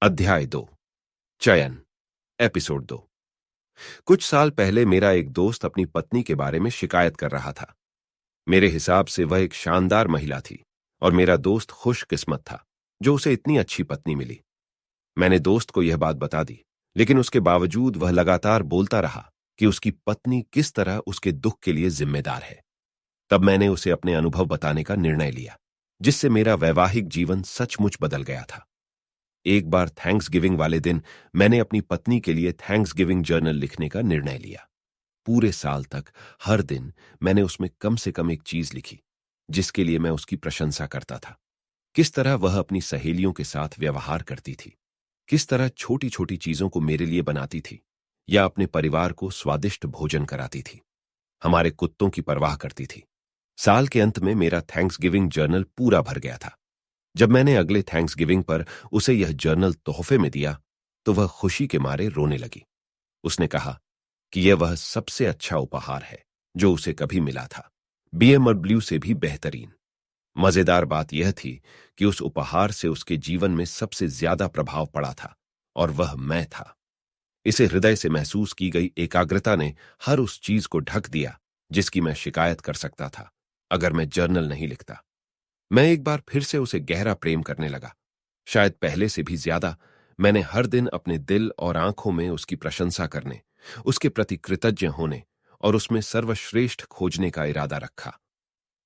अध्याय 2। चयन। एपिसोड 2। कुछ साल पहले मेरा एक दोस्त अपनी पत्नी के बारे में शिकायत कर रहा था। मेरे हिसाब से वह एक शानदार महिला थी और मेरा दोस्त खुशकिस्मत था जो उसे इतनी अच्छी पत्नी मिली। मैंने दोस्त को यह बात बता दी, लेकिन उसके बावजूद वह लगातार बोलता रहा कि उसकी पत्नी किस तरह उसके दुख के लिए जिम्मेदार है। तब मैंने उसे अपने अनुभव बताने का निर्णय लिया, जिससे मेरा वैवाहिक जीवन सचमुच बदल गया था। एक बार थैंक्स गिविंग वाले दिन मैंने अपनी पत्नी के लिए थैंक्स गिविंग जर्नल लिखने का निर्णय लिया। पूरे साल तक हर दिन मैंने उसमें कम से कम एक चीज लिखी जिसके लिए मैं उसकी प्रशंसा करता था। किस तरह वह अपनी सहेलियों के साथ व्यवहार करती थी, किस तरह छोटी छोटी चीजों को मेरे लिए बनाती थी या अपने परिवार को स्वादिष्ट भोजन कराती थी, हमारे कुत्तों की परवाह करती थी। साल के अंत में मेरा थैंक्स गिविंग जर्नल पूरा भर गया था। जब मैंने अगले थैंक्स गिविंग पर उसे यह जर्नल तोहफे में दिया तो वह खुशी के मारे रोने लगी। उसने कहा कि यह वह सबसे अच्छा उपहार है जो उसे कभी मिला था, BMW से भी बेहतरीन। मजेदार बात यह थी कि उस उपहार से उसके जीवन में सबसे ज्यादा प्रभाव पड़ा था और वह मैं था। इसे हृदय से महसूस की गई एकाग्रता ने हर उस चीज को ढक दिया जिसकी मैं शिकायत कर सकता था अगर मैं जर्नल नहीं लिखता। मैं एक बार फिर से उसे गहरा प्रेम करने लगा। शायद पहले से भी ज्यादा मैंने हर दिन अपने दिल और आंखों में उसकी प्रशंसा करने, उसके प्रति कृतज्ञ होने और उसमें सर्वश्रेष्ठ खोजने का इरादा रखा।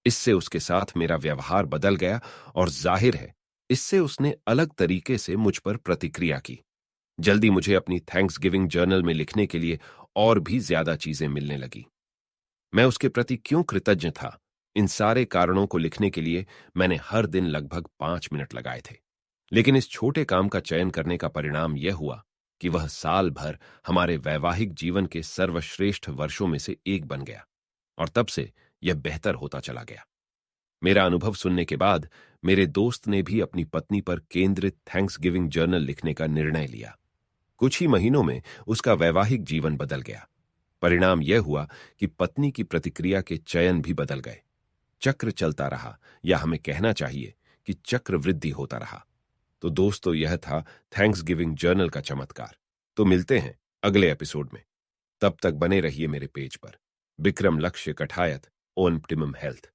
इससे उसके साथ मेरा व्यवहार बदल गया और जाहिर है इससे उसने अलग तरीके से मुझ पर प्रतिक्रिया की। जल्दी मुझे अपनी थैंक्स गिविंग जर्नल में लिखने के लिए और भी ज्यादा चीजें मिलने लगी। मैं उसके प्रति क्यों कृतज्ञ था, इन सारे कारणों को लिखने के लिए मैंने हर दिन लगभग 5 मिनट लगाए थे। लेकिन इस छोटे काम का चयन करने का परिणाम यह हुआ कि वह साल भर हमारे वैवाहिक जीवन के सर्वश्रेष्ठ वर्षों में से एक बन गया और तब से यह बेहतर होता चला गया। मेरा अनुभव सुनने के बाद मेरे दोस्त ने भी अपनी पत्नी पर केंद्रित थैंक्स गिविंग जर्नल लिखने का निर्णय लिया। कुछ ही महीनों में उसका वैवाहिक जीवन बदल गया। परिणाम यह हुआ कि पत्नी की प्रतिक्रिया के चयन भी बदल गए। चक्र चलता रहा, या हमें कहना चाहिए कि चक्र वृद्धि होता रहा। तो दोस्तों, यह था थैंक्स गिविंग जर्नल का चमत्कार। तो मिलते हैं अगले एपिसोड में। तब तक बने रहिए मेरे पेज पर। विक्रम लक्ष्य कठायत, ऑप्टिमम हेल्थ।